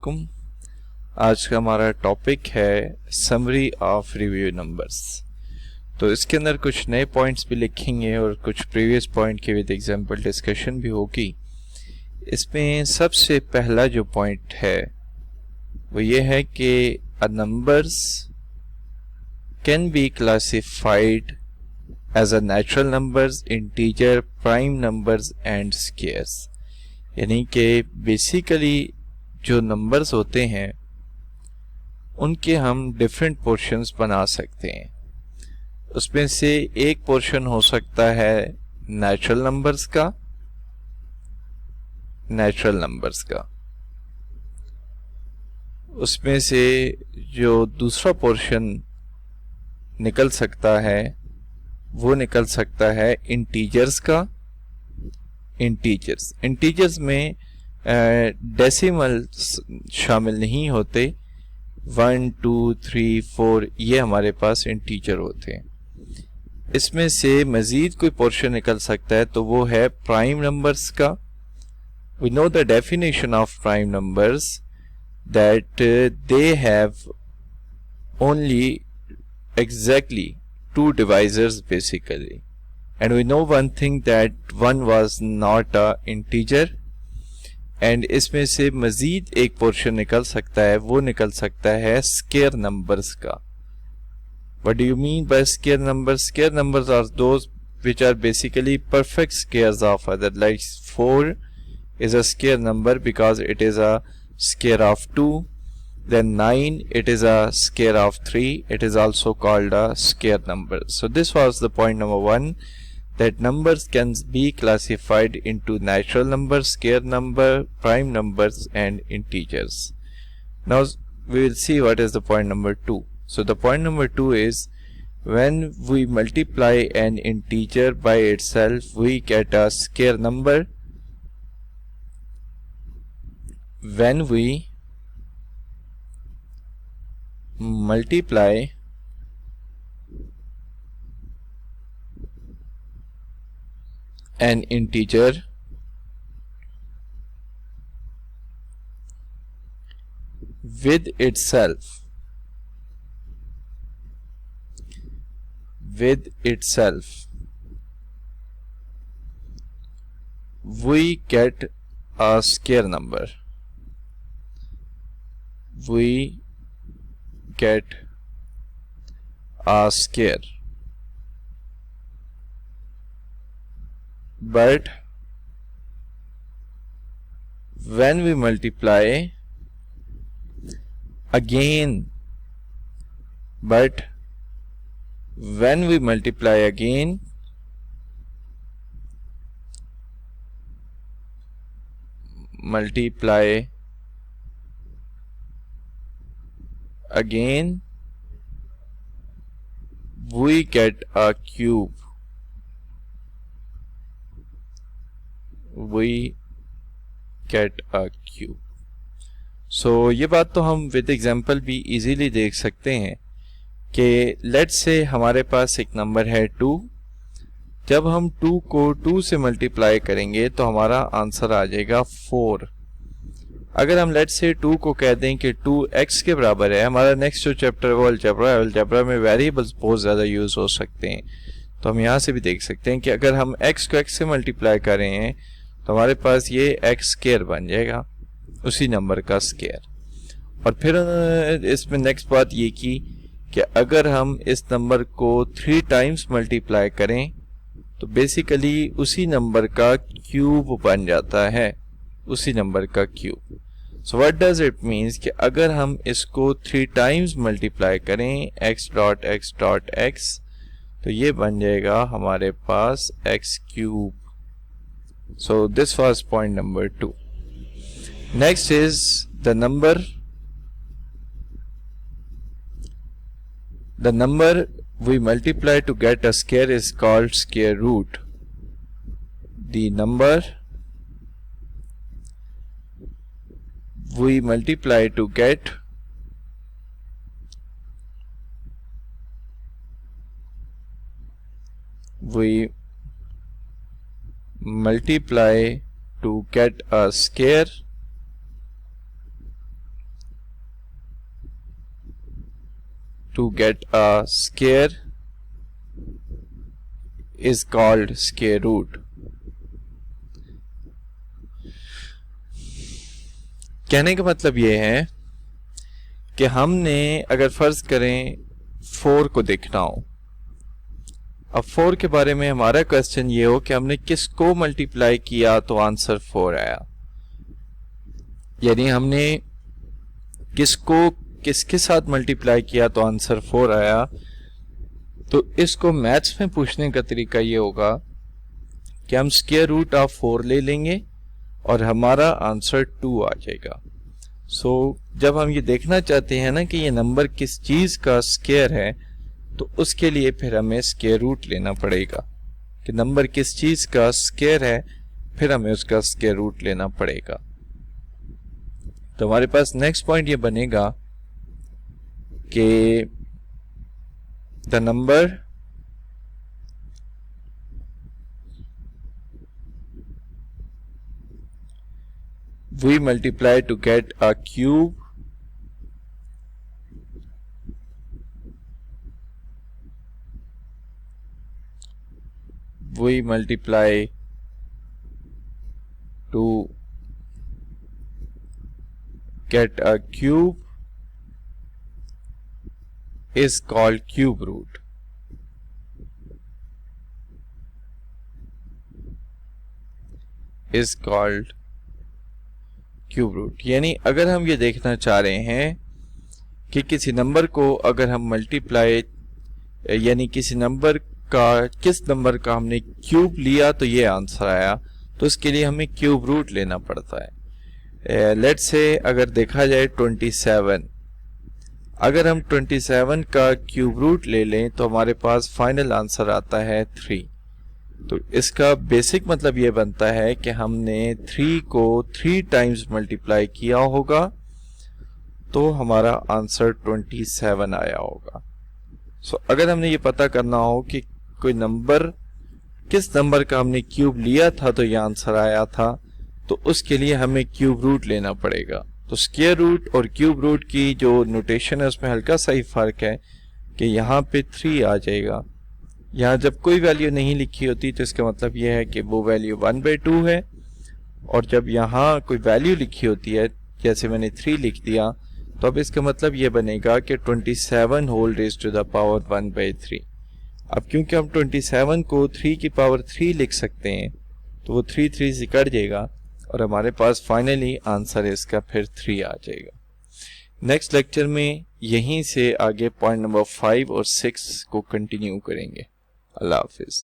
कुम आज का हमारा टॉपिक है समरी ऑफ रिव्यू नंबर्स। तो इसके अंदर कुछ नए पॉइंट्स भी लिखेंगे और कुछ प्रीवियस पॉइंट के विद एग्जांपल डिस्कशन भी होगी। इसमें सबसे पहला जो पॉइंट है वो ये है कि a numbers can be classified as a natural numbers, integer, prime numbers and squares. यानी कि बेसिकली जो नंबर्स होते हैं उनके हम डिफरेंट पोर्शंस बना सकते हैं। उसमें से एक पोर्शन हो सकता है नेचुरल नंबर्स का। उसमें से जो दूसरा पोर्शन निकल सकता है वो निकल सकता है इंटीजर्स का। इंटीजर्स में डेसिमल शामिल नहीं होते। 1, 2, 3, 4 ये हमारे पास इंटीजर होते हैं। इसमें से मजीद कोई पोर्शन निकल सकता है तो वो है प्राइम नंबर्स का। We know the definition of prime numbers that they have only exactly 2 divisors basically, and we know one thing that 1 was not a integer। And इसमें से मजीद एक पोर्शन निकल सकता है, वो निकल सकता है स्केयर नंबर्स का। What do you mean by square numbers? Square numbers are those which are basically perfect squares of other. Like 4 is a square number because it is a square of 2. Then 9, it is a square of 3. It is also called a square number. So this was the point number 1. That numbers can be classified into natural numbers, square number, prime numbers and integers. Now we will see what is the point number 2. So the point number 2 is when we multiply an integer by itself we get a square number. When we multiply an integer with itself we get a square number. We get a square, but when we multiply again we get a cube. So ये बात तो हम with example भी easily देख सकते हैं कि let's say हमारे पास एक नंबर है 2। जब हम 2 को 2 से मल्टीप्लाई करेंगे तो हमारा आंसर आ जाएगा 4। अगर हम लेट्स से 2 को कह दें कि 2x के बराबर है, हमारा नेक्स्ट जो चैप्टर वो अलजेब्रा में वेरिएबल्स बहुत ज़्यादा यूज़ हो सकते हैं। तो हम यहाँ से भी देख सकते हैं कि अगर हम x को x से मल्टीप्लाई कर रहे हैं तो हमारे पास ये x स्क्वायर बन जाएगा, उसी नंबर का स्क्वायर। और फिर इसमें नेक्स्ट बात ये की कि अगर हम इस नंबर को 3 टाइम्स मल्टीप्लाई करें तो बेसिकली उसी नंबर का क्यूब बन जाता है, उसी नंबर का cube. So what does it means कि अगर हम इसको 3 टाइम्स मल्टीप्लाई करें x डॉट x तो ये बन जाएगा हमारे पास x cube. So this was point number 2। Next is the number we multiply to get a square is called square root. The number we multiply to get a square to get a square is called square root. कहने का मतलब ये है कि हमने अगर फर्ज करें 4 को देखना हो, अब 4 के बारे में हमारा क्वेश्चन ये हो कि हमने किसको मल्टीप्लाई किया तो आंसर 4 आया, यानी हमने किसको किसके साथ मल्टीप्लाई किया तो आंसर 4 आया। तो इसको मैथ्स में पूछने का तरीका ये होगा कि हम स्क्वायर रूट ऑफ 4 ले लेंगे और हमारा आंसर 2 आ जाएगा। सो जब हम ये देखना चाहते हैं ना कि ये नंबर किस चीज का स्क्वायर है, तो उसके लिए फिर हमें स्क्वायर रूट लेना पड़ेगा कि नंबर किस चीज का स्क्वायर है, फिर हमें उसका स्क्वायर रूट लेना पड़ेगा। तो हमारे पास नेक्स्ट पॉइंट ये बनेगा कि the number we multiply to get a cube we multiply to get a cube is called cube root. Is called cube root. यानी अगर हम ये देखना चाह रहे हैं कि किसी नंबर को अगर हम मल्टीप्लाई, यानी किसी नंबर का किस नंबर का हमने क्यूब लिया तो ये आंसर आया, तो उसके लिए हमें क्यूब रूट लेना पड़ता है। लेट्स से अगर देखा जाए 27, अगर हम 27 का क्यूब रूट ले लें तो हमारे पास फाइनल आंसर आता है 3। तो इसका बेसिक मतलब ये बनता है कि हमने 3 को 3 टाइम्स मल्टीप्लाई किया होगा तो हमारा आंसर 27 आया होगा। सो अगर हमने ये पता करना हो कि कोई नंबर किस नंबर का हमने क्यूब लिया था तो ये आंसर आया था, तो उसके लिए हमें क्यूब रूट लेना पड़ेगा। तो स्क्वायर रूट और क्यूब रूट की जो नोटेशन है उसमें हल्का सा ही फर्क है कि यहाँ पे 3 आ जाएगा। यहाँ जब कोई वैल्यू नहीं लिखी होती तो इसका मतलब यह है कि वो वैल्यू 1/2 है, और जब यहाँ कोई वैल्यू लिखी होती है जैसे मैंने 3 लिख दिया, तो अब इसका मतलब ये बनेगा कि 27 whole raise to the power 1/3। अब क्योंकि हम 27 को 3 की पावर 3 लिख सकते हैं तो वो 3 3 से कट जाएगा और हमारे पास फाइनली आंसर इसका फिर 3 आ जाएगा। नेक्स्ट लेक्चर में यहीं से आगे पॉइंट नंबर 5 और 6 को कंटिन्यू करेंगे। अल्लाह हाफिज।